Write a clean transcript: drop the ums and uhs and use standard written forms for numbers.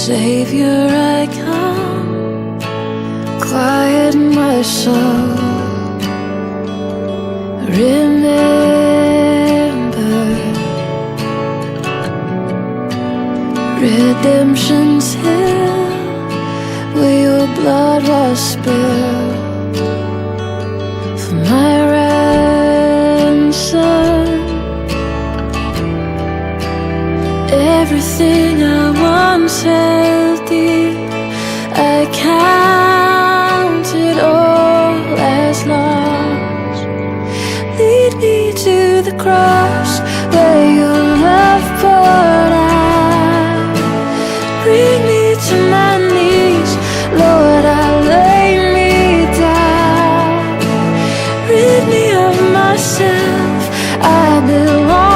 Savior, I come, quiet my soul. Remember, redemption's hill, where your blood was spilled for my ransom. Everything I once held dear, I counted all as lost. Lead me to the cross where your love poured out. Bring me to my knees, Lord, I lay me down. Rid me of myself, I belong